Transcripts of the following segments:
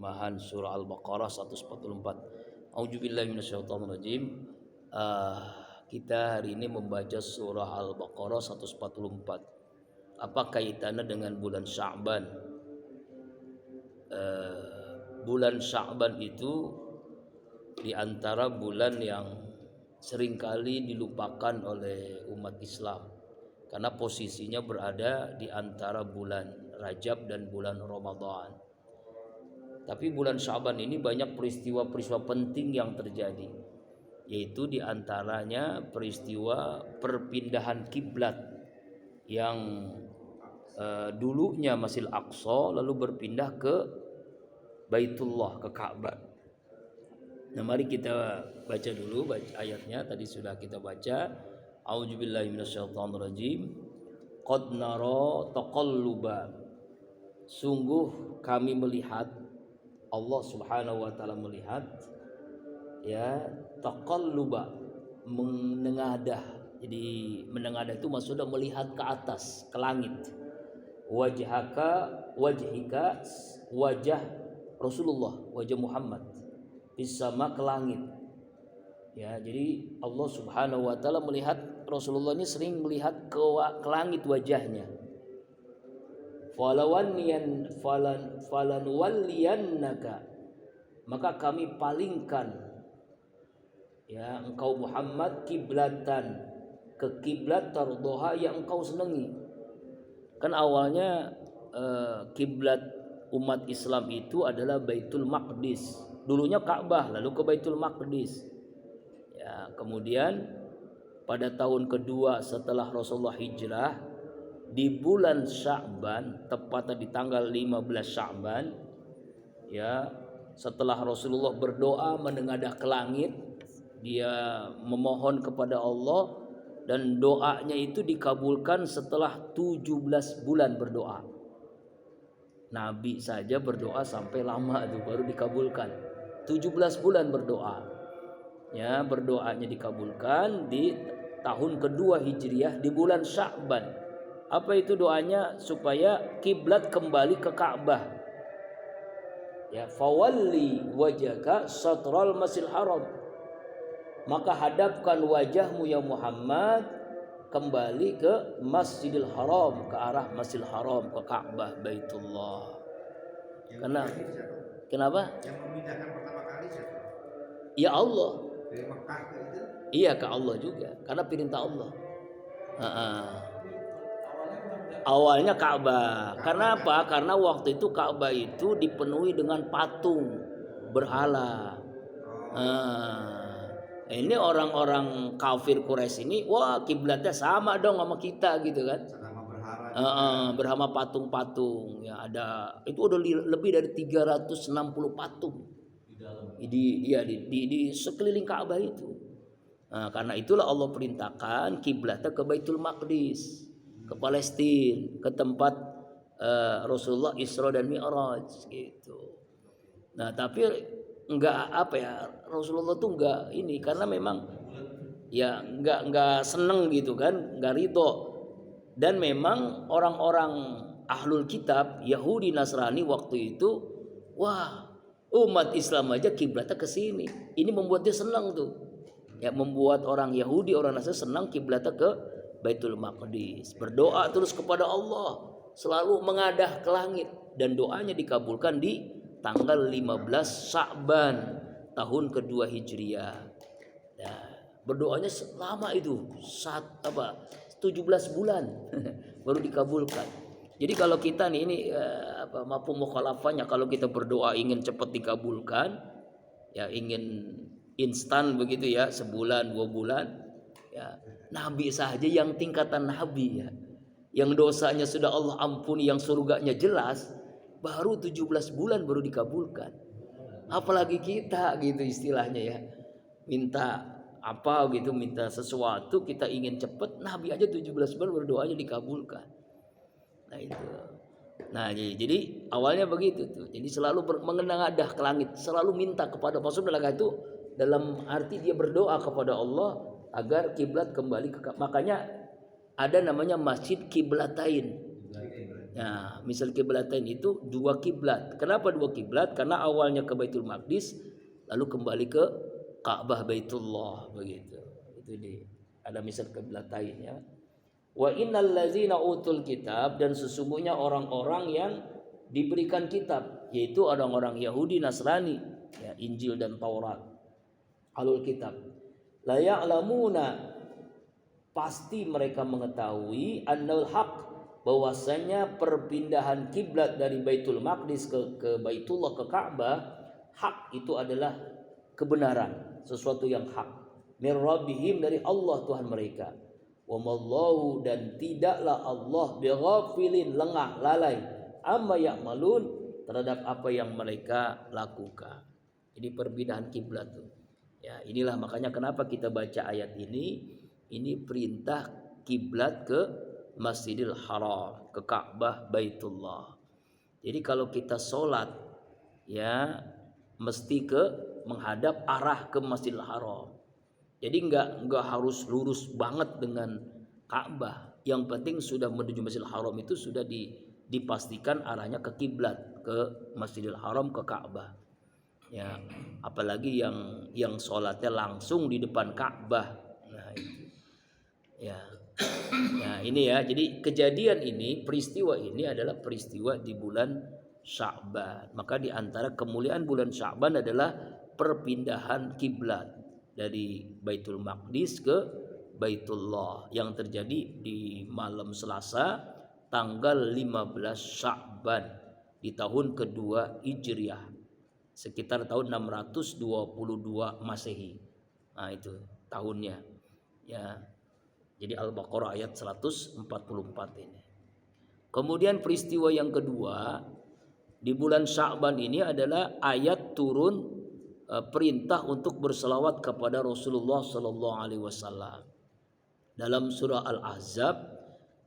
terjemahan surah Al-Baqarah 144. A'udzubillahi minasyaitonirrajim. Kita hari ini membaca surah Al-Baqarah 144. Apa kaitannya dengan bulan Sya'ban? Bulan Sya'ban itu di antara bulan yang seringkali dilupakan oleh umat Islam karena posisinya berada di antara bulan Rajab dan bulan Ramadan. Tapi bulan Sya'ban ini banyak peristiwa-peristiwa penting yang terjadi, yaitu diantaranya peristiwa perpindahan kiblat yang dulunya Masjid Aqsa lalu berpindah ke Baitullah, ke Ka'bah. Nah, mari kita baca dulu ayatnya. Tadi sudah kita baca. A'udzubillahi minasyaitonirrajim. Qad nara taqalluba. Sungguh kami melihat, Allah Subhanahu wa taala melihat, ya, taqalluba, menengadah. Jadi menengadah itu maksudnya melihat ke atas, ke langit. Wajhika, wajah Rasulullah, wajah Muhammad bisama, ke langit. Ya, jadi Allah Subhanahu wa taala melihat Rasulullah ini sering melihat ke langit wajahnya. Falanwalliyannaka, maka kami palingkan, ya, engkau Muhammad kiblatan, ke kiblat tardoha yang engkau senangi. Kan awalnya kiblat umat Islam itu adalah Baitul Maqdis. Dulunya Ka'bah, lalu ke Baitul Maqdis. Ya, kemudian pada tahun kedua setelah Rasulullah hijrah, di bulan Sya'ban, tepatnya di tanggal 15 Sya'ban, ya, setelah Rasulullah berdoa menengadah ke langit, dia memohon kepada Allah, dan doanya itu dikabulkan setelah 17 bulan berdoa. Nabi saja berdoa sampai lama itu baru dikabulkan. 17 bulan berdoa. Ya, berdoanya dikabulkan di tahun kedua Hijriah di bulan Sya'ban. Apa itu doanya? Supaya kiblat kembali ke Ka'bah. Ya, fawalli wajhaka satral masjidil haram. Maka hadapkan wajahmu ya Muhammad kembali ke Masjidil Haram, ke arah Masjidil Haram, ke Ka'bah Baitullah. Kenapa? Yang memindahkan pertama kali siapa? Ya Allah. Dari Mekah ke itu? Iya, ke Allah juga, karena perintah Allah. Awalnya Ka'bah. Karena apa? Karena waktu itu Ka'bah itu dipenuhi dengan patung berhala. Ini orang-orang kafir Quraisy ini, wah, kiblatnya sama dong sama kita gitu kan. Sama berhala. Berhala patung-patung. Ya, ada itu udah lebih dari 360 patung di sekeliling Ka'bah itu. Nah, karena itulah Allah perintahkan kiblatnya ke Baitul Maqdis, ke Palestina, ke tempat Rasulullah Isra dan Mi'raj gitu. Nah, tapi enggak apa ya, Rasulullah tuh enggak ini, karena memang ya enggak seneng gitu kan, enggak ridho. Dan memang orang-orang ahlul kitab Yahudi Nasrani waktu itu, wah, umat Islam aja kiblatnya ke sini. Ini membuat dia senang tuh. Ya, membuat orang Yahudi, orang Nasrani senang kiblatnya ke Baitul Maqdis. Berdoa terus kepada Allah, selalu mengadah ke langit, dan doanya dikabulkan di tanggal 15 Sya'ban tahun kedua Hijriah. Nah, berdoanya lama itu, 17 bulan baru dikabulkan. Jadi kalau kita nih ini mafhum mukhalafahnya, kalau kita berdoa ingin cepat dikabulkan, ya ingin instan begitu ya, sebulan 2 bulan, ya Nabi saja yang tingkatan Nabi ya, yang dosanya sudah Allah ampuni, yang surganya jelas, baru 17 bulan baru dikabulkan. Apalagi kita gitu istilahnya ya, minta apa gitu, minta sesuatu kita ingin cepat, Nabi aja 17 bulan berdoanya dikabulkan. Nah itu. Nah jadi awalnya begitu tuh. Jadi selalu mengenadah ke langit, selalu minta kepada Allah itu, dalam arti dia berdoa kepada Allah agar kiblat kembali ke. Makanya ada namanya Masjid Kiblatain. Nah, misal kiblatain itu dua kiblat. Kenapa dua kiblat? Karena awalnya ke Baitul Maqdis, lalu kembali ke Ka'bah Baitullah begitu. Itu di ada misal kiblatain ya. Wa innal ladzina utul kitab, dan sesungguhnya orang-orang yang diberikan kitab, yaitu orang-orang Yahudi Nasrani, ya, Injil dan Taurat, alul kitab. La ya'lamuna, pasti mereka mengetahui, annal haq, bahwasanya perpindahan kiblat dari Baitul Maqdis ke Baitullah, ke Ka'bah, hak itu adalah kebenaran, sesuatu yang hak. Mir rabbihim, dari Allah Tuhan mereka. Wa mallahu, dan tidaklah Allah bighafilin, lengah lalai, amma ya'malun, terhadap apa yang mereka lakukan. Ini perpindahan kiblat tuh. Ya, inilah makanya kenapa kita baca ayat ini perintah kiblat ke Masjidil Haram, ke Ka'bah Baitullah. Jadi kalau kita sholat, ya mesti menghadap arah ke Masjidil Haram. Jadi enggak harus lurus banget dengan Ka'bah. Yang penting sudah menuju Masjidil Haram itu sudah dipastikan arahnya ke kiblat, ke Masjidil Haram, ke Ka'bah. Ya, apalagi yang sholatnya langsung di depan Ka'bah. Nah itu. Ya. Nah ini ya, jadi kejadian ini, peristiwa ini adalah peristiwa di bulan Sya'ban. Maka di antara kemuliaan bulan Sya'ban adalah perpindahan kiblat dari Baitul Maqdis ke Baitullah yang terjadi di malam Selasa tanggal 15 Sya'ban di tahun kedua Hijriah, sekitar tahun 622 Masehi. Nah itu tahunnya. Ya. Jadi Al-Baqarah ayat 144 ini. Kemudian peristiwa yang kedua di bulan Sya'ban ini adalah ayat turun perintah untuk berselawat kepada Rasulullah sallallahu alaihi wasallam. Dalam surah Al-Ahzab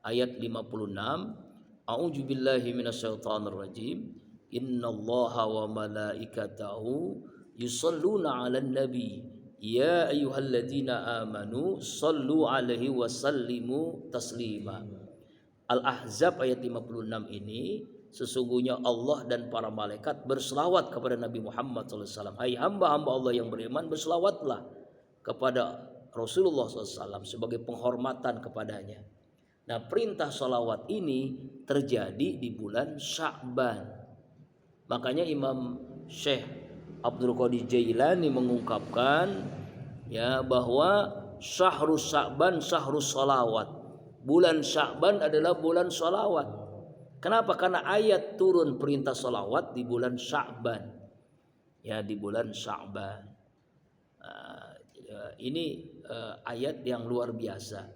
ayat 56, A'udzu billahi minasyaitonir rajim. Innallaha wa malaikatahu yusholluna 'alan nabi. Ya ayyuhalladzina amanu sallu alaihi wa sallimu taslima. Al-Ahzab ayat 56 ini, sesungguhnya Allah dan para malaikat berselawat kepada Nabi Muhammad SAW. Hai hamba-hamba Allah yang beriman, berselawatlah kepada Rasulullah SAW sebagai penghormatan kepadanya. Nah, perintah salawat ini terjadi di bulan Sya'ban. Makanya Imam Syekh Abdul Qadir Jailani mengungkapkan ya bahwa syahrus Sya'ban syahrus salawat. Bulan Sya'ban adalah bulan salawat. Kenapa? Karena ayat turun perintah salawat di bulan Sya'ban. Ya, di bulan Sya'ban. Ini ayat yang luar biasa.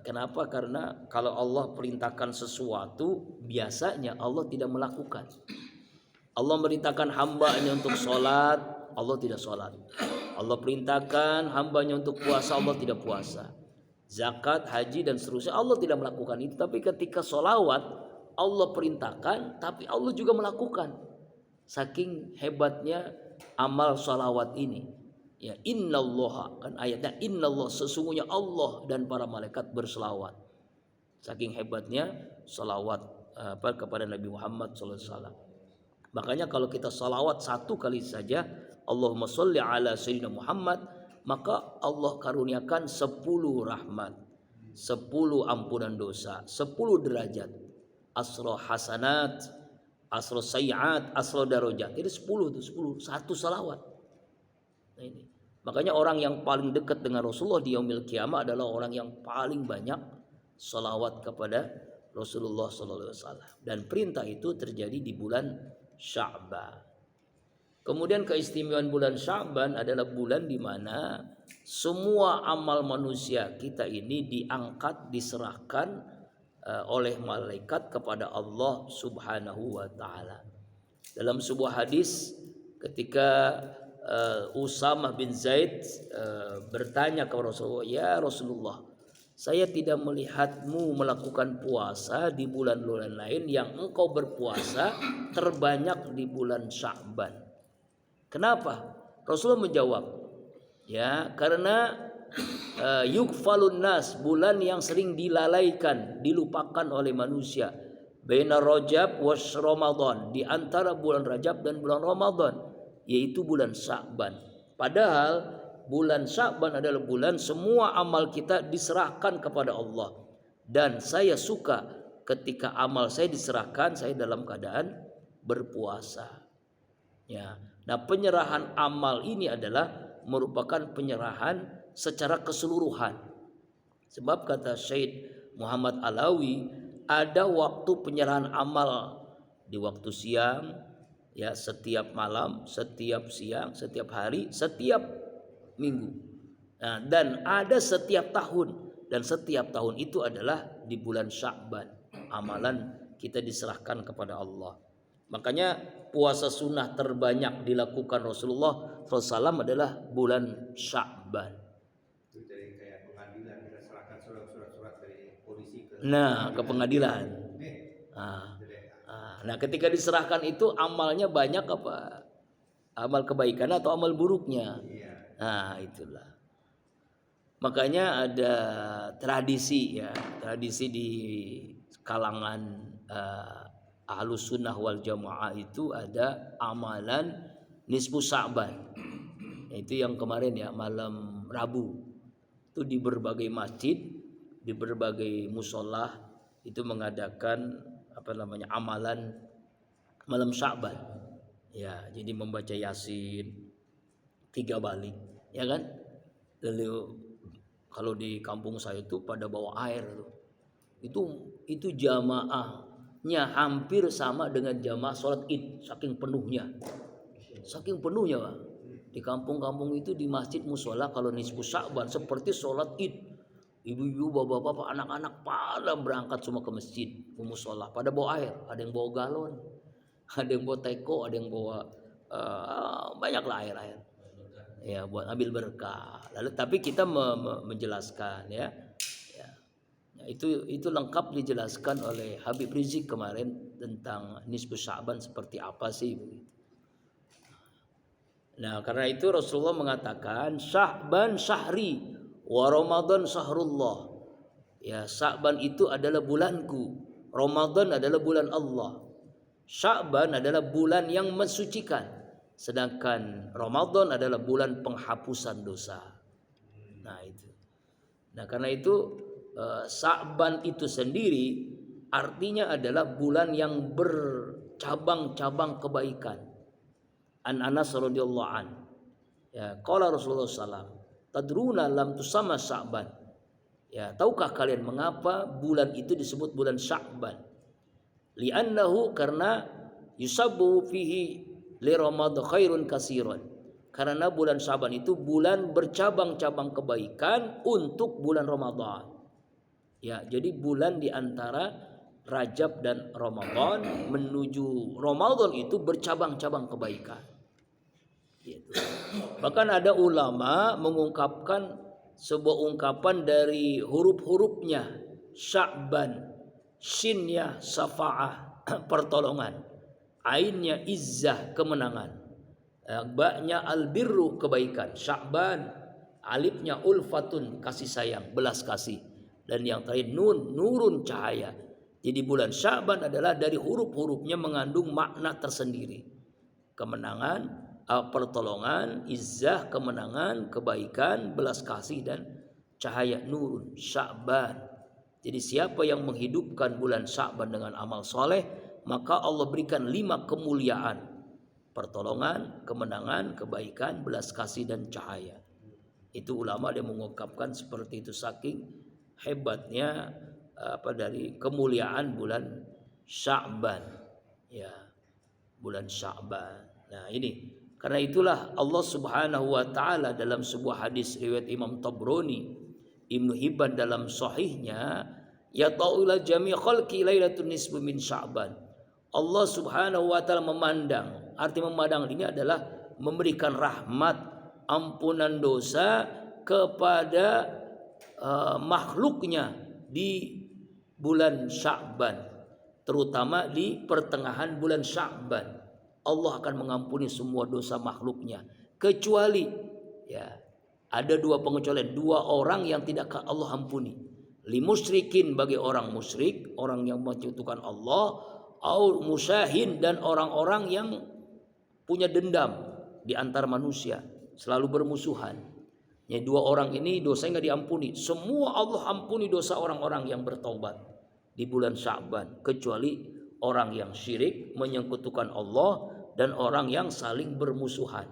Kenapa? Karena kalau Allah perintahkan sesuatu, biasanya Allah tidak melakukan. Allah merintahkan hambanya untuk sholat, Allah tidak sholat. Allah perintahkan hambanya untuk puasa, Allah tidak puasa. Zakat, haji dan seterusnya Allah tidak melakukan itu. Tapi ketika sholawat Allah perintahkan, tapi Allah juga melakukan. Saking hebatnya amal sholawat ini. Ya, innallaha, kan ayatnya innallah, sesungguhnya Allah dan para malaikat berselawat. Saking hebatnya sholawat kepada Nabi Muhammad SAW. Makanya kalau kita salawat satu kali saja, Allahumma sholli ala sayyidina Muhammad, maka Allah karuniakan 10 rahmat, 10 ampunan dosa, 10 derajat, asro hasanat, asro sayyiat, asro darajat. Jadi 10 itu 10, satu salawat. Nah ini. Makanya orang yang paling dekat dengan Rasulullah di yaumil qiyamah adalah orang yang paling banyak salawat kepada Rasulullah SAW. Dan perintah itu terjadi di bulan Sya'ban. Kemudian keistimewaan bulan Sya'ban adalah bulan di mana semua amal manusia kita ini diangkat, diserahkan oleh malaikat kepada Allah Subhanahu wa taala. Dalam sebuah hadis ketika Usamah bin Zaid bertanya kepada Rasulullah, "Ya Rasulullah, saya tidak melihatmu melakukan puasa di bulan-bulan lain yang engkau berpuasa terbanyak di bulan Sya'ban. Kenapa?" Rasulullah menjawab, ya karena yukfalun nas, bulan yang sering dilalaikan, dilupakan oleh manusia. baina Rajab was Ramadan, di antara bulan Rajab dan bulan Ramadan, yaitu bulan Sya'ban. Padahal bulan Sya'ban adalah bulan semua amal kita diserahkan kepada Allah. Dan saya suka ketika amal saya diserahkan, saya dalam keadaan berpuasa. Ya. Nah, penyerahan amal ini adalah merupakan penyerahan secara keseluruhan. Sebab kata Syed Muhammad Alawi, ada waktu penyerahan amal di waktu siang, ya, setiap malam, setiap siang, setiap hari, setiap minggu. Nah, dan ada setiap tahun, dan setiap tahun itu adalah di bulan Sya'ban. Amalan kita diserahkan kepada Allah. Makanya puasa sunnah terbanyak dilakukan Rasulullah SAW adalah bulan Sya'ban. Itu dari kayak pengadilan, kita serahkan surat-surat dari polisi ke Ke pengadilan. Nah, ketika diserahkan itu amalnya banyak apa? Amal kebaikan atau amal buruknya? Iya. Nah, itulah. Makanya ada tradisi di kalangan Ahlus Sunnah wal Jamaah itu ada amalan nisfu Sya'ban. Itu yang kemarin ya, malam Rabu. Itu di berbagai masjid, di berbagai musola itu mengadakan amalan malam Sya'ban. Ya, jadi membaca Yasin 3 balik, ya kan? Lalu kalau di kampung saya itu pada bawa air itu jamaahnya hampir sama dengan jamaah sholat id, saking penuhnya Pak. Di kampung-kampung itu di masjid musola kalau nisfu Sya'ban seperti sholat id, ibu-ibu, bapak-bapak, anak-anak pada berangkat semua ke masjid, ke musola, pada bawa air, ada yang bawa galon, ada yang bawa teko, ada yang bawa banyaklah air ya, buat ambil berkah. Lalu tapi kita menjelaskan ya, itu lengkap dijelaskan oleh Habib Rizik kemarin tentang nisfu Sya'ban seperti apa sih begitu. Nah, karena itu Rasulullah mengatakan Sya'ban syahri wa Ramadan syahrullah. Ya, Sya'ban itu adalah bulanku, Ramadan adalah bulan Allah. Sya'ban adalah bulan yang mensucikan, sedangkan Ramadan adalah bulan penghapusan dosa. Nah, karena itu Sya'ban itu sendiri artinya adalah bulan yang bercabang-cabang kebaikan. An Anas radhiyallahu an, ya, qala Rasulullah sallallahu, tadruna lam tusamma Sya'ban. Ya, tahukah kalian mengapa bulan itu disebut bulan Sya'ban? Li'annahu, karena yusabbu fihi li Ramadan khairun kasiron. Karena bulan Sya'ban itu bulan bercabang-cabang kebaikan untuk bulan Ramadan. Ya, jadi bulan di antara Rajab dan Ramadan menuju Ramadan itu bercabang-cabang kebaikan. Gitu. Bahkan ada ulama mengungkapkan sebuah ungkapan dari huruf-hurufnya. Sya'ban, shinnya syafa'ah, pertolongan, ainnya izzah, kemenangan, ba'nya albirru, kebaikan, Sya'ban, alifnya ulfatun, kasih sayang, belas kasih, dan yang terakhir nun, nurun, cahaya. Jadi bulan Sya'ban adalah dari huruf-hurufnya mengandung makna tersendiri. Kemenangan, pertolongan, izzah, kemenangan, kebaikan, belas kasih, dan cahaya, nurun, Sya'ban. Jadi siapa yang menghidupkan bulan Sya'ban dengan amal soleh, maka Allah berikan 5 kemuliaan: pertolongan, kemenangan, kebaikan, belas kasih, dan cahaya. Itu ulama yang mengungkapkan seperti itu, saking hebatnya dari kemuliaan bulan Sya'ban. Ya, bulan Sya'ban. Nah, ini karena itulah Allah Subhanahu wa taala dalam sebuah hadis riwayat Imam Tabrani, Ibnu Hibban dalam sahihnya, ya ta'ala jami' khalqi lailatun nisfu min Sya'ban. Allah Subhanahu wa taala memandang, arti memandang ini adalah memberikan rahmat, ampunan dosa kepada makhluknya di bulan Sya'ban, terutama di pertengahan bulan Sya'ban. Allah akan mengampuni semua dosa makhluknya, kecuali ya ada 2 pengecualian, 2 orang yang tidak Allah ampuni. Limusyrikin bagi orang musyrik, orang yang menyekutukan Allah, au musyahin dan orang-orang yang punya dendam di antara manusia, selalu bermusuhan. Ya, dua orang ini dosanya nggak diampuni. Semua Allah ampuni dosa orang-orang yang bertaubat di bulan Sya'ban, kecuali orang yang syirik, menyekutukan Allah, dan orang yang saling bermusuhan.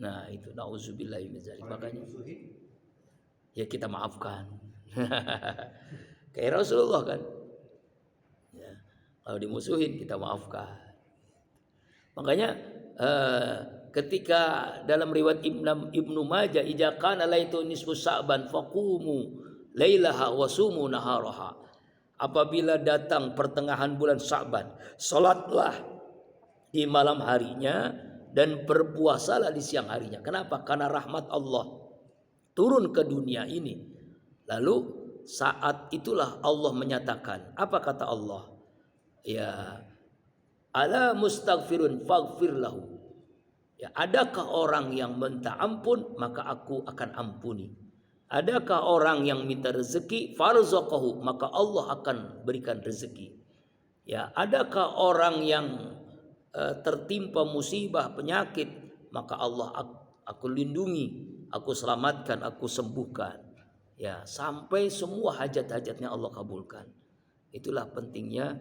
Nah, itu nauzubillahi min dzalik. Makanya ya kita maafkan. Kayak Rasulullah kan. Ya, kalau dimusuhin kita maafkan. Makanya ketika dalam riwayat Ibnu Majah, idza kana laitu nisfu Sa'ban faqumu lailaha wa sumu naharaha. Apabila datang pertengahan bulan Sa'ban, salatlah di malam harinya dan berpuasalah di siang harinya. Kenapa? Karena rahmat Allah turun ke dunia ini. Lalu saat itulah Allah menyatakan, apa kata Allah? Ya, ala mustaghfirun faghfir lahu. Ya, adakah orang yang minta ampun maka aku akan ampuni. Adakah orang yang minta rezeki farzaqahu maka Allah akan berikan rezeki. Ya, adakah orang yang tertimpa musibah penyakit maka Allah aku lindungi, aku selamatkan, aku sembuhkan. Ya, sampai semua hajat-hajatnya Allah kabulkan. Itulah pentingnya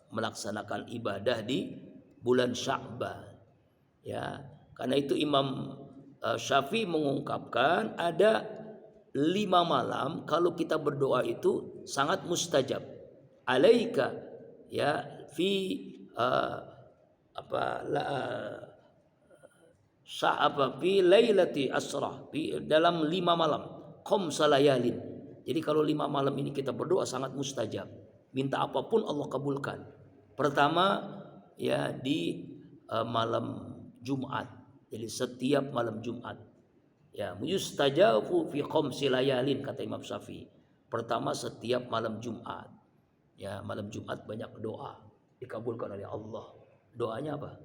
melaksanakan ibadah di bulan Sya'ban. Ya, karena itu Imam Syafi'i mengungkapkan ada 5 malam kalau kita berdoa itu sangat mustajab. Alaika ya fi fi lailati asra, dalam 5 malam, khamsalayalin. Jadi kalau 5 malam ini kita berdoa sangat mustajab. Minta apapun Allah kabulkan. Pertama ya di malam Jumat. Jadi setiap malam Jumat. Ya, yustajabu fi khamsilayalin kata Imam Syafi'i. Pertama setiap malam Jumat. Ya, malam Jumat banyak doa dikabulkan oleh Allah. Doanya apa?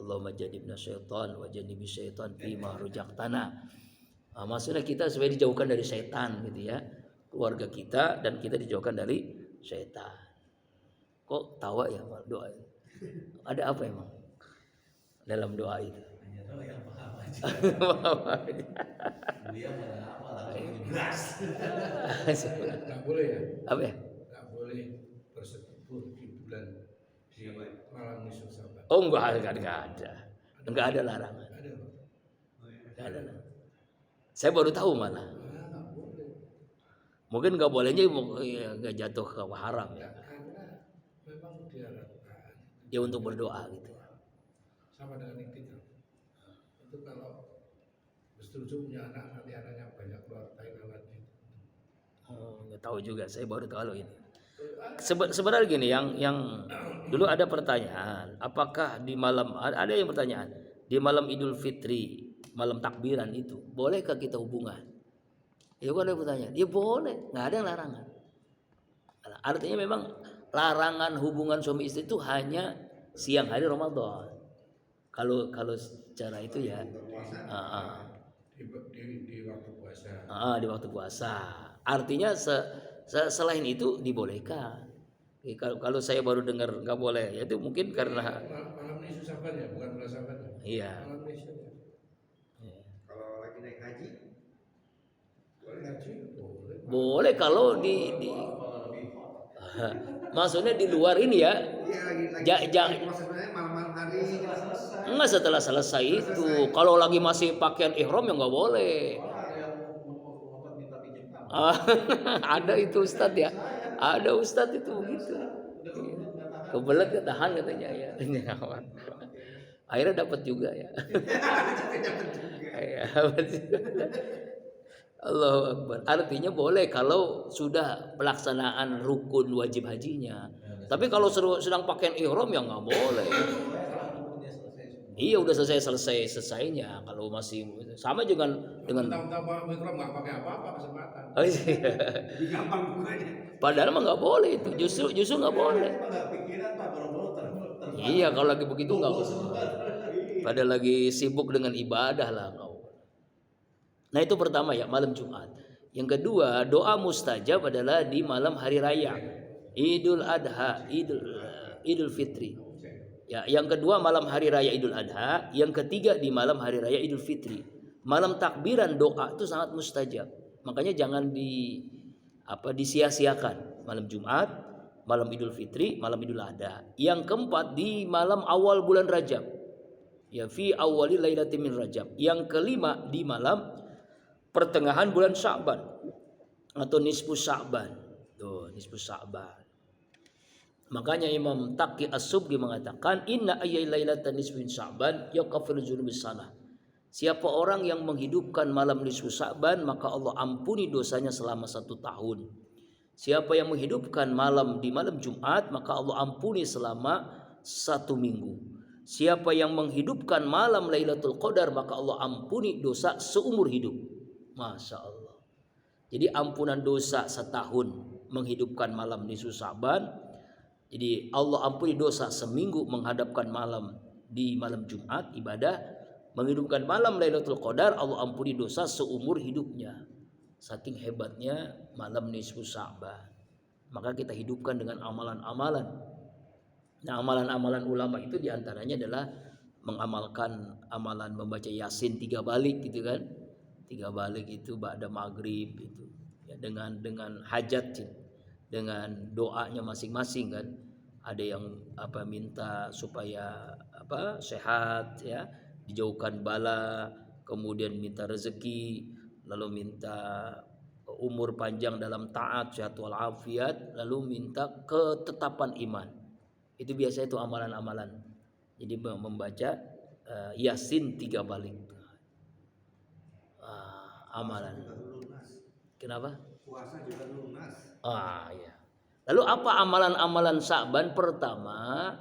Allahumma jannibna syaitan wa jannibi syaitan fima rujaqtana. Maksudnya kita supaya dijauhkan dari syaitan gitu ya. Keluarga kita dan kita dijauhkan dari syaitan. Kok tawa ya doa? Ada apa emang dalam doa itu? Nggak boleh ya? Apa ya? Nggak boleh bersetubuh di bulan di malam nisfu Sa'ban. Oh enggak ada. Enggak ada larangan. Ada Pak? Enggak ada larangan. Saya baru tahu malah. Nggak boleh. Mungkin enggak bolehnya enggak jatuh ke haram ya. Karena memang diharapkan. Ya untuk berdoa gitu. Sama dengan iktikaf. Itu kalau setuju punya anak, nanti anaknya banyak keluar tai lalatnya. Oh, enggak tahu juga. Saya baru tahu ini. Sebenarnya gini, yang dulu ada pertanyaan, apakah di malam, ada yang pertanyaan, di malam Idul Fitri, malam takbiran itu, bolehkah kita hubungan? Ya kan ada pertanyaan, ya boleh, nggak ada yang larangan. Artinya memang larangan hubungan suami istri itu hanya siang hari Ramadan. Kalau secara itu ya, di waktu puasa. Di waktu puasa. Artinya selain itu dibolehkan. Kalau saya baru dengar nggak boleh, ya itu mungkin karena Malam nisfu Sa'ban ya, bukan bulan Sa'ban. iya. Malam nisfu ya. Kalau lagi naik haji, boleh Haji boleh. Boleh kalau di maksudnya di luar ini ya. Iya, lagi prosesnya malam-malam hari. Enggak, setelah selesai itu. Kalau lagi masih pakaian ihram ya nggak boleh. Ada itu Ustadz ya. Ada Ustadz itu begitu. Kebelet ketahan katanya ya. Akhirnya dapat juga ya. Allahu Akbar. Artinya boleh kalau sudah pelaksanaan rukun wajib hajinya. Tapi kalau sedang pakaian ihram ya nggak boleh. Iya udah selesainya. Kalau masih sama juga dengan Tahu-tahu mikro nggak pakai apa-apa kesempatan. Oh, iya. Gampang bukanya. Padahal mah nggak boleh itu. Justru nggak boleh. Iya kalau lagi begitu nggak boleh. Padahal lagi sibuk dengan ibadah lah kau. Nah itu pertama ya malam Jumat. Yang kedua, doa mustajab adalah di malam hari raya, Idul Adha, Idul Fitri. Ya, yang kedua malam hari raya Idul Adha, yang ketiga di malam hari raya Idul Fitri. Malam takbiran doa itu sangat mustajab. Makanya jangan disia-siakan. Malam Jumat, malam Idul Fitri, malam Idul Adha. Yang keempat di malam awal bulan Rajab. Ya, fi awwali lailatin min Rajab. Yang kelima di malam pertengahan bulan Sya'ban atau nisfu Sya'ban. Tuh, nisfu Sya'ban. Makanya Imam Taqi As-Subki mengatakan inna ayyai lailatan nisfu Sya'ban yakaffiru dzunubis sanah. Siapa orang yang menghidupkan malam nisfu Sya'ban maka Allah ampuni dosanya selama 1 tahun. Siapa yang menghidupkan malam di malam Jumat maka Allah ampuni selama 1 minggu. Siapa yang menghidupkan malam Lailatul Qadar maka Allah ampuni dosa seumur hidup. Masya Allah. Jadi ampunan dosa setahun menghidupkan malam nisfu Sya'ban. Jadi Allah ampuni dosa seminggu menghadapkan malam di malam Jumat ibadah. Menghidupkan malam Lailatul Qadar Allah ampuni dosa seumur hidupnya. Saking hebatnya malam nisfu Sya'ban. Maka kita hidupkan dengan amalan-amalan. Nah, amalan-amalan ulama itu diantaranya adalah mengamalkan amalan membaca Yasin 3 balik gitu kan. 3 balik itu ba'da maghrib itu ya, dengan hajat, dengan doanya masing-masing kan. Ada yang minta supaya sehat ya, dijauhkan bala, kemudian minta rezeki, lalu minta umur panjang dalam taat, sehat walafiat, lalu minta ketetapan iman. Itu biasanya itu amalan-amalan. Jadi membaca Yasin 3 balik. Amalan. Kenapa? Puasa juga lunas. Ya. Lalu apa amalan-amalan Sya'ban? Pertama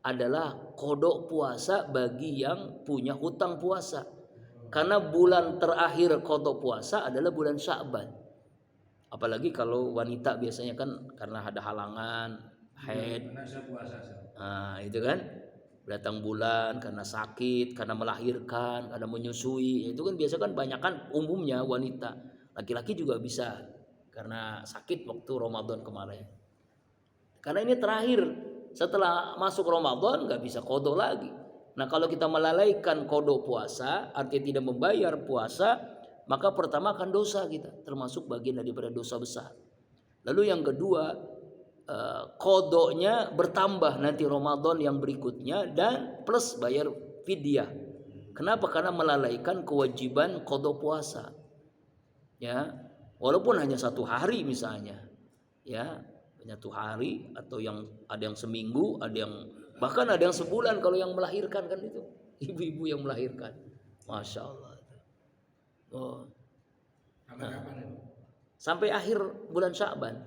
adalah kodok puasa bagi yang punya hutang puasa. Karena bulan terakhir kodok puasa adalah bulan Sya'ban. Apalagi kalau wanita biasanya kan karena ada halangan, haid. Itu kan datang bulan karena sakit, karena melahirkan, karena menyusui. Itu kan biasa kan banyak kan umumnya wanita. Laki-laki juga bisa karena sakit waktu Ramadan kemarin. Karena ini terakhir, setelah masuk Ramadan nggak bisa qada lagi. Nah, kalau kita melalaikan qada puasa, artinya tidak membayar puasa, maka pertama akan dosa kita, termasuk bagian daripada dosa besar. Lalu yang kedua, kodoknya bertambah nanti Ramadan yang berikutnya dan plus bayar fidyah. Kenapa? Karena melalaikan kewajiban kodok puasa. Ya, walaupun hanya 1 hari misalnya, ya, hanya 1 hari atau yang ada yang seminggu, ada yang bahkan ada yang sebulan kalau yang melahirkan kan itu ibu-ibu yang melahirkan, masya Allah. Sampai akhir bulan Sya'ban.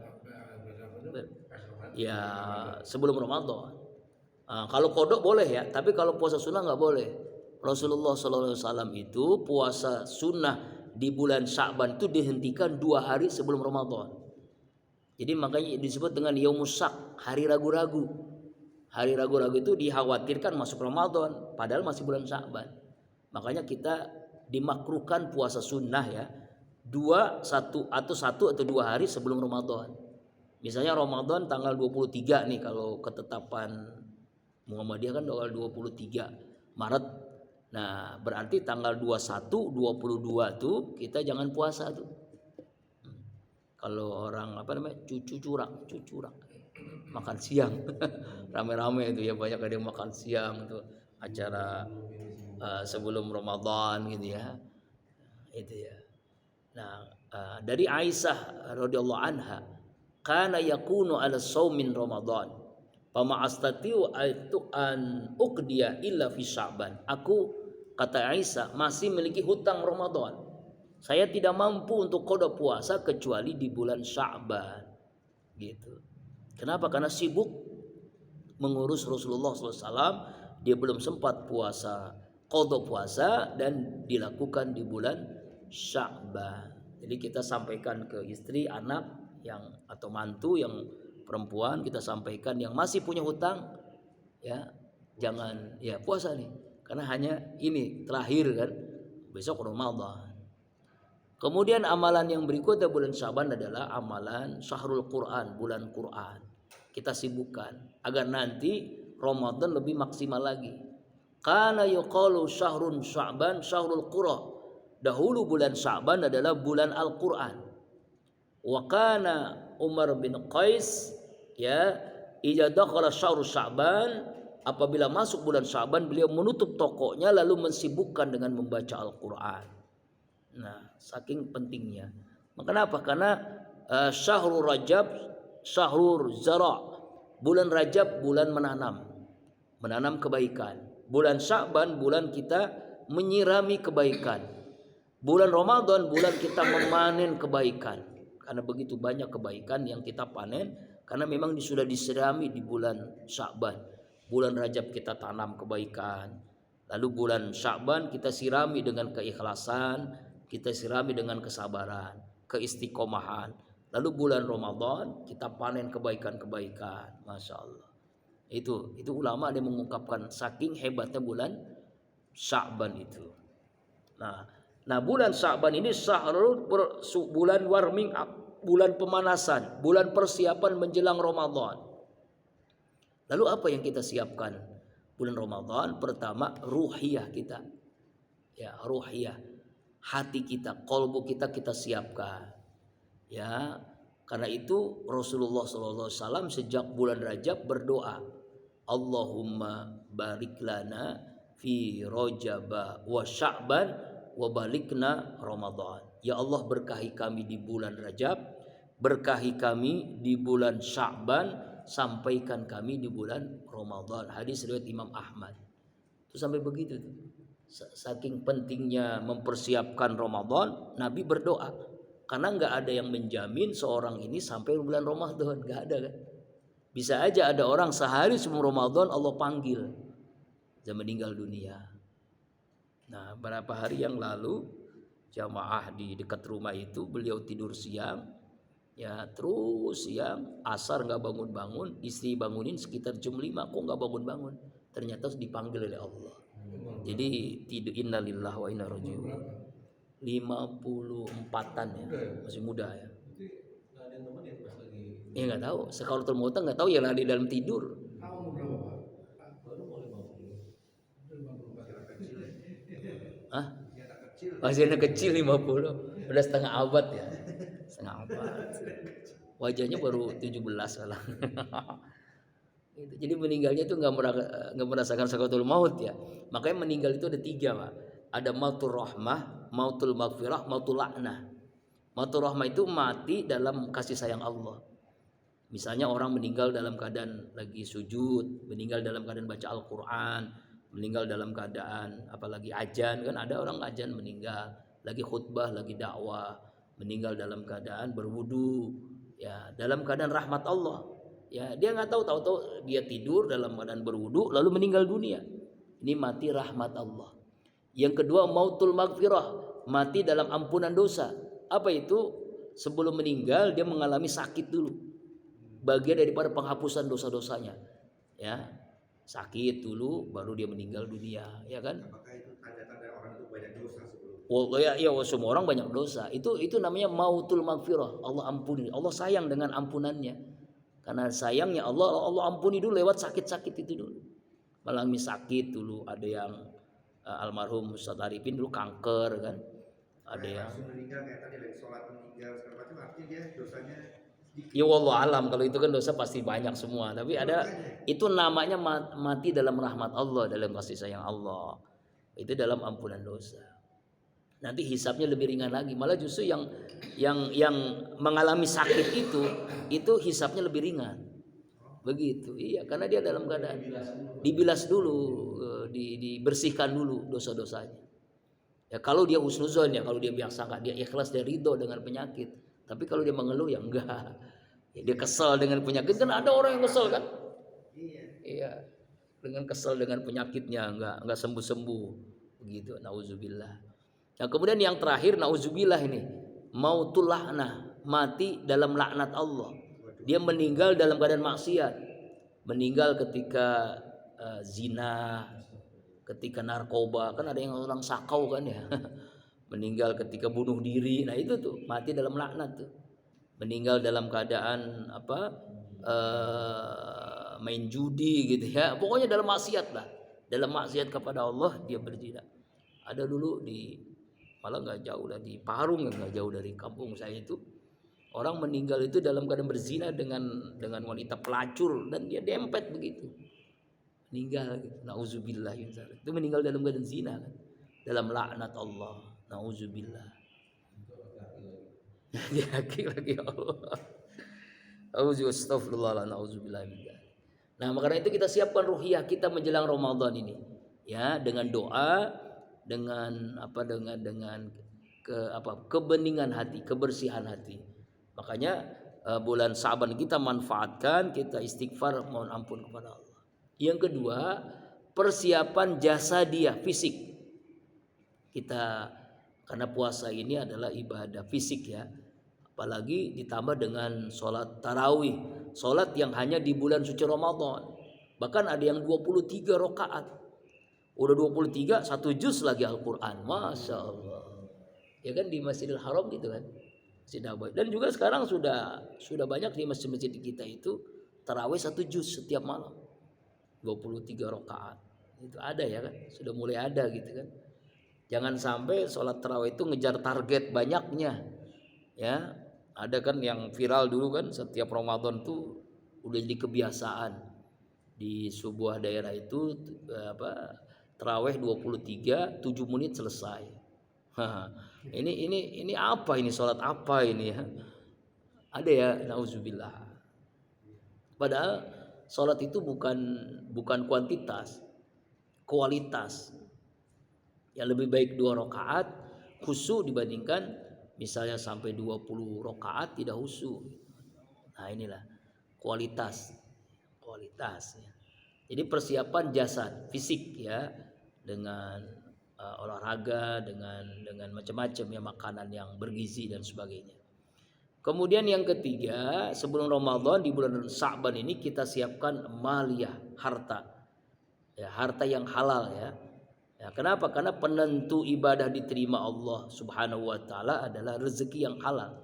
Ya sebelum Ramadan. Kalau kodok boleh ya, tapi kalau puasa sunnah nggak boleh. Rasulullah SAW itu puasa sunnah di bulan Sya'ban itu dihentikan 2 hari sebelum Ramadan. Jadi makanya disebut dengan Yaumus Syak, hari ragu-ragu. Hari ragu-ragu itu dikhawatirkan masuk Ramadan, padahal masih bulan Sya'ban. Makanya kita dimakruhkan puasa sunnah ya, 1 atau 2 hari sebelum Ramadan. Misalnya Ramadan tanggal 23 nih kalau ketetapan Muhammadiyah kan tanggal 23 Maret. Nah, berarti tanggal 21, 22 tuh kita jangan puasa tuh. Kalau orang cucu curak makan siang. Rame-rame itu ya, banyak ada yang makan siang tuh acara sebelum Ramadan gitu ya. Itu ya. Nah, dari Aisyah radhiyallahu anha kana yakunu ala saumin Ramadan fama astatiu an uqdiya illa fi Sya'ban. Aku, kata Aisyah, masih memiliki hutang Ramadan. Saya tidak mampu untuk qada puasa kecuali di bulan Sya'ban. Gitu. Kenapa? Karena sibuk mengurus Rasulullah SAW. Dia belum sempat puasa, qada puasa, dan dilakukan di bulan Sya'ban. Jadi kita sampaikan ke istri, anak yang atau mantu yang perempuan, kita sampaikan yang masih punya hutang ya, jangan ya puasa nih, karena hanya ini terakhir kan, besok Ramadan. Kemudian amalan yang berikutnya bulan Syaban adalah amalan Syahrul Quran, bulan Quran. Kita sibukkan agar nanti Ramadan lebih maksimal lagi. Kana yuqalu syahrun Sya'ban syahrul Qura. Dahulu bulan Syaban adalah bulan Al-Quran. Wa kana Umar bin Qais ya, idza dakhala syahrul Sya'ban, apabila masuk bulan Syaban beliau menutup tokonya lalu mensibukkan dengan membaca Al-Quran. Nah, saking pentingnya. Kenapa? Karena syahrul Rajab, syahrul zara. Bulan Rajab bulan menanam kebaikan. Bulan Sya'ban bulan kita menyirami kebaikan. Bulan Ramadan bulan kita memanen kebaikan. Karena begitu banyak kebaikan yang kita panen karena memang sudah disirami di bulan Sya'ban. Bulan Rajab kita tanam kebaikan. Lalu bulan Sya'ban kita sirami dengan keikhlasan, kita sirami dengan kesabaran, keistiqomahan. Lalu bulan Ramadan kita panen kebaikan-kebaikan. Masya Allah. Itu ulama ada yang mengungkapkan saking hebatnya bulan Sya'ban itu. Nah bulan Sya'ban ini bulan warming up, bulan pemanasan, bulan persiapan menjelang Ramadan. Lalu apa yang kita siapkan bulan Ramadan? Pertama ruhiyah kita. Ya, ruhiyah. Hati kita, qalbu kita siapkan. Ya, karena itu Rasulullah SAW sejak bulan Rajab berdoa, Allahumma barik lana fi Rajab wa Sya'ban wa balikna Ramadan. Ya Allah, berkahi kami di bulan Rajab, berkahi kami di bulan Sya'ban, sampaikan kami di bulan Ramadan. Hadis riwayat Imam Ahmad. Itu sampai begitu tuh. Saking pentingnya mempersiapkan Ramadan, Nabi berdoa. Karena nggak ada yang menjamin seorang ini sampai bulan Ramadan, nggak ada kan? Bisa aja ada orang sehari sebelum Ramadan Allah panggil, dia meninggal dunia. Nah, beberapa hari yang lalu jamaah di dekat rumah itu beliau tidur siang, ya terus siang asar nggak bangun-bangun, istri bangunin sekitar jam 5 kok nggak bangun-bangun, ternyata dipanggil oleh Allah. Jadi tidur innalillahi wa inna rajiun. 54-an ya, masih muda ya. Ya nggak tahu, sekalatul mauta nggak tahu ya lari dalam tidur. Hah? Masih anak kecil 50, udah setengah abad ya, setengah abad. Wajahnya baru 17 malah. Jadi meninggalnya itu nggak merasakan sakaratul maut ya. Makanya meninggal itu ada 3 Pak. Ada mautul rahmah, mautul maghfirah, mautul la'nah. Mautul rahmah itu mati dalam kasih sayang Allah. Misalnya orang meninggal dalam keadaan lagi sujud, meninggal dalam keadaan baca Al-Quran, meninggal dalam keadaan apalagi ajan, kan ada orang ajan meninggal, lagi khutbah, lagi dakwah, meninggal dalam keadaan berwudu, ya dalam keadaan rahmat Allah. Ya dia nggak tahu dia tidur dalam keadaan berwudu lalu meninggal dunia. Ini mati rahmat Allah. Yang kedua mautul maghfirah, mati dalam ampunan dosa. Apa itu? Sebelum meninggal dia mengalami sakit dulu, bagian daripada penghapusan dosa-dosanya. Ya sakit dulu baru dia meninggal dunia, ya kan? Apakah itu tanda-tanda orang itu banyak dosa sebelum? Oh ya, semua orang banyak dosa. Itu namanya mautul maghfirah. Allah ampuni. Allah sayang dengan ampunannya. Karena sayangnya Allah ampuni dulu lewat sakit-sakit itu dulu. Mengalami sakit dulu, ada yang almarhum Ustaz Arifin dulu kanker kan. Ada yang langsung meninggal kayak tadi lagi sholat meninggal segala macam, artinya dia dosanya sedikit. ya wallah alam, kalau itu kan dosa pasti banyak semua. Tapi ada itu namanya mati dalam rahmat Allah, dalam kasih sayang Allah. Itu dalam ampunan dosa. Nanti hisabnya lebih ringan lagi. Malah justru yang mengalami sakit itu hisabnya lebih ringan. Begitu. Iya, karena dia dalam keadaan dibilas dulu, dibersihkan dulu dosa-dosanya. Ya kalau dia husnuzon, ya kalau dia biasa enggak, dia ikhlas, dia ridho dengan penyakit. Tapi kalau dia mengeluh ya enggak. Ya, dia kesal dengan penyakit, kan ada orang yang kesal kan? Iya. Dengan kesal dengan penyakitnya enggak sembuh-sembuh. Begitu. Nauzubillah. Nah kemudian yang terakhir nauzubillah ini mautul la'nah, mati dalam laknat Allah. Dia meninggal dalam keadaan maksiat, meninggal ketika zina, ketika narkoba, kan ada yang orang sakau kan ya, meninggal ketika bunuh diri. Nah itu tuh mati dalam laknat tuh. Meninggal dalam keadaan main judi gitu ya. Pokoknya dalam maksiat lah. Dalam maksiat kepada Allah dia berzina. Ada dulu di malah nggak jauh lah di Parung, nggak jauh dari kampung saya itu, orang meninggal itu dalam keadaan berzina dengan wanita pelacur dan dia dempet begitu. Meninggal gitu. Nauzubillah itu meninggal dalam keadaan zina kan. Dalam laknat Allah. Nauzubillah. Lagi Allah. Astagfirullah, nauzubillah. Nah, makanya itu kita siapkan ruhiyah kita menjelang Ramadan ini. Ya, dengan doa, dengan kebeningan hati, kebersihan hati. Makanya bulan Sa'ban kita manfaatkan, kita istighfar mohon ampun kepada Allah. Yang kedua, persiapan jasadiah, fisik. Kita karena puasa ini adalah ibadah fisik ya. Apalagi ditambah dengan sholat tarawih, sholat yang hanya di bulan suci Ramadan. Bahkan ada yang 23 rakaat. Udah 23, 1 juz lagi Al-Quran. Masya Allah. Ya kan di Masjidil Haram gitu kan. Masjid Nabawi. Dan juga sekarang sudah banyak di masjid-masjid kita itu tarawih 1 juz setiap malam. 23 rakaat. Itu ada ya kan. Sudah mulai ada gitu kan. Jangan sampai sholat tarawih itu ngejar target banyaknya. Ya, ada kan yang viral dulu kan setiap Ramadan tuh udah jadi kebiasaan di sebuah daerah itu tarawih 23 7 menit selesai. Ini apa ini sholat apa ini ya? Ada ya, nauzubillah. Padahal sholat itu bukan kuantitas, kualitas. Ya lebih baik 2 rakaat khusyuk dibandingkan misalnya sampai 20 rakaat tidak khusyuk. Nah inilah kualitas ya. Jadi persiapan jasad fisik ya dengan olahraga, dengan macam-macam ya makanan yang bergizi dan sebagainya. Kemudian yang ketiga, sebelum Ramadan di bulan Sa'ban ini kita siapkan maliyah, harta. Ya, harta yang halal ya. Ya, kenapa? Karena penentu ibadah diterima Allah Subhanahu wa taala adalah rezeki yang halal.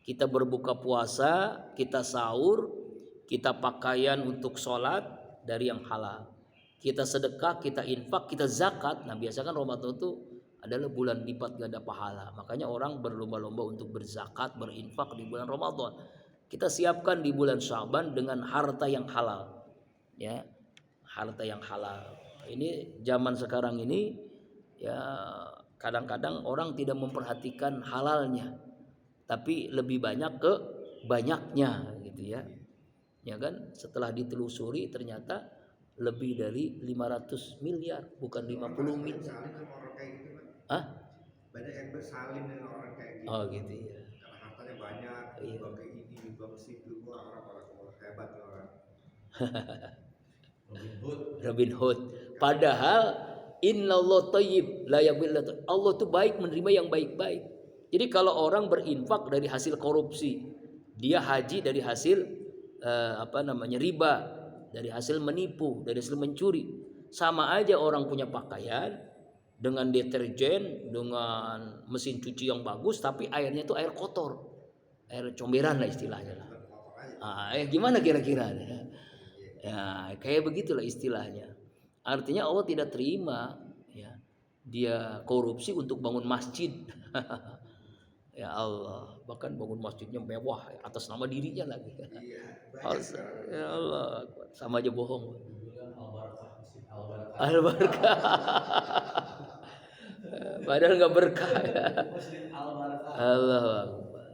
Kita berbuka puasa, kita sahur, kita pakaian untuk sholat dari yang halal. Kita sedekah, kita infak, kita zakat. Nah, biasanya kan Ramadan itu adalah bulan lipat ganda pahala. Makanya orang berlomba-lomba untuk berzakat, berinfak di bulan Ramadan. Kita siapkan di bulan Sya'ban dengan harta yang halal. Ya, harta yang halal. Ini zaman sekarang ini ya kadang-kadang orang tidak memperhatikan halalnya, tapi lebih banyak ke banyaknya gitu ya. Ya kan setelah ditelusuri ternyata lebih dari 500 miliar bukan 50 miliar. Hah? Banyak yang bersalin dengan orang kayak gitu. Oh gitu ya. Karena hartanya banyak, Iya. ke ini, ke situ, orang hebat orang. Robin Hood. Padahal innallahu thayyib la yaqbalu. Allah tuh baik menerima yang baik-baik. Jadi kalau orang berinfak dari hasil korupsi, dia haji dari hasil riba, dari hasil menipu, dari hasil mencuri. Sama aja orang punya pakaian dengan deterjen, dengan mesin cuci yang bagus tapi airnya itu air kotor. Air comberan lah istilahnya lah. Gimana kira-kira? Ya, kayak begitulah istilahnya. Artinya Allah tidak terima ya, dia korupsi untuk bangun masjid. Ya Allah, bahkan bangun masjidnya mewah atas nama dirinya lagi. Ya Allah, sama aja bohong. Al-Barakah. Padahal nggak berkah ya. Allahu Akbar.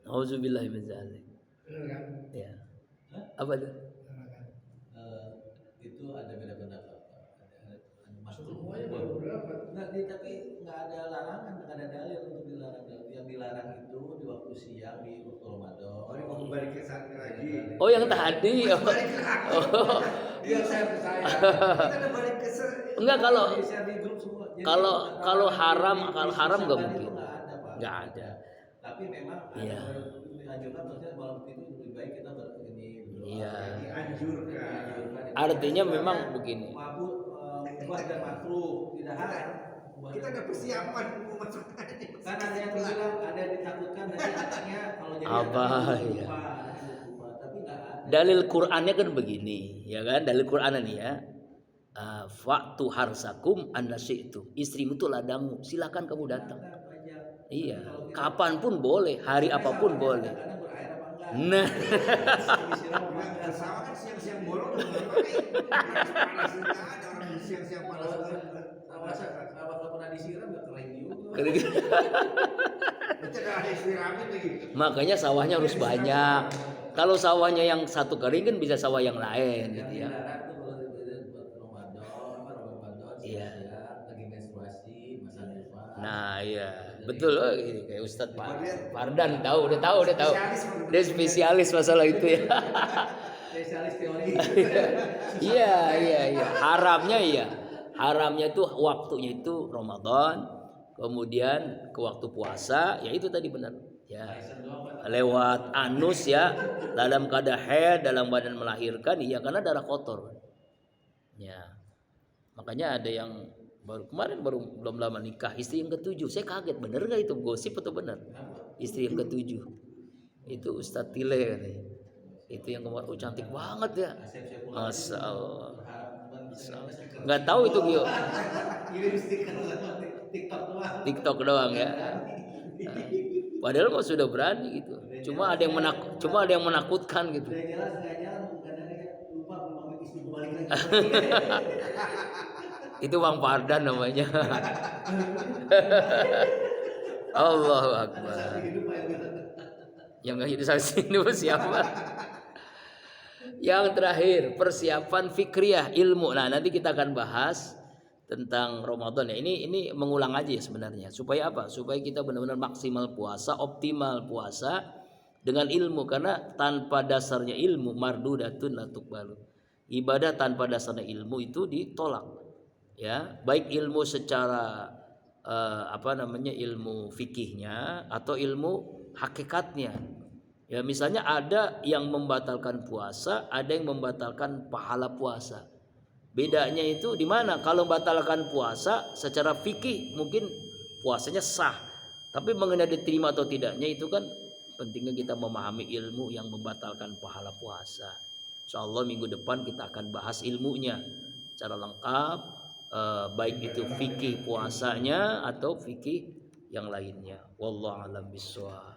Auzubillahi min dzalik. Ya. Apa itu? Itu ada beda pendapat. Semuanya berpendapat. Tapi nggak ada larangan, nggak ada dalil untuk dilarang. Yang dilarang itu di waktu siang di waktu Ramadan. Oh, ini mau kembali ke sana lagi. Oh yang tadi. Balik ke lagi. Dia saya percaya. Kita udah balik ke Enggak kalau haram nggak mungkin. Nggak ada. Tapi memang Iya. dianjurkan maksudnya malam itu lebih baik kita ini. Iya. Dianjurkan. Artinya memang begini. Mabuk mubah dan makruh tidak haram. Kita ada persiapan mau masuk Kan ada yang bilang, ada yang ditakutkan nanti anaknya kalau jadi Apa, anak itu ya. lupa, tapi nggak ada. Dalil Qur'annya kan begini, ya kan? Dalil Qur'an nih ya. Faktu harsakum annasyi'tu. Istrimu itu ladangmu, silakan kamu datang. Iya, kapanpun boleh, hari apapun boleh. Kadang berair apa enggak? Nah, Disiram apa enggak? bersama kan siang-siang bolong udah ngapain? Panas nggak ada orang siang-siang panas. Kalau nggak pernah disiram nggak kering juga. Itu ada istirahat lagi. makanya sawahnya harus banyak. Kalau sawahnya yang satu kering kan bisa sawah yang lain Yang gitu ya. dilarang tuh kalau buat Ramadan, Iya. lagi menstruasi, masa nifas. Nah, iya. Betul loh ini kayak Ustadz Fardan udah tahu. Dia spesialis masalah itu ya. Spesialis teori. Iya. Haramnya tuh waktunya itu Ramadan, kemudian ke waktu puasa, ya itu tadi benar. Ya. Lewat anus ya, dalam keadaan haid, dalam badan melahirkan, iya karena darah kotor. Ya. Makanya ada yang kemarin belum lama nikah, istri yang ketujuh. Saya kaget, bener gak itu gosip atau benar? Istri yang ketujuh itu Ustadz Tile katanya. Itu yang kemarin cantik banget ya. Masya Allah. Nggak tahu itu Gio. Kirim stiker sama TikTok doang ya. Padahal mah sudah berani gitu. Cuma ada yang menakutkan gitu. Udah jelas nggak jalan, kadang-kadang lupa pamit istri balik lagi. Itu Bang Fardan namanya. Allahu Akbar. Yang nggak hidup sampai sini siapa? Yang terakhir, persiapan fikriyah ilmu. Nah, nanti kita akan bahas tentang Ramadan ya. Ini mengulang aja ya sebenarnya. Supaya apa? Supaya kita benar-benar maksimal puasa, optimal puasa dengan ilmu, karena tanpa dasarnya ilmu mardudatun la tuqbalu. Ibadah tanpa dasarnya ilmu itu ditolak. Ya, baik ilmu secara ilmu fikihnya atau ilmu hakikatnya. Ya, misalnya ada yang membatalkan puasa, ada yang membatalkan pahala puasa. Bedanya itu di mana? Kalau membatalkan puasa secara fikih mungkin puasanya sah, tapi mengenai diterima atau tidaknya itu kan pentingnya kita memahami ilmu yang membatalkan pahala puasa. Insyaallah minggu depan kita akan bahas ilmunya secara lengkap, baik itu fikih puasanya atau fikih yang lainnya. Wallahu a'lam bishawab.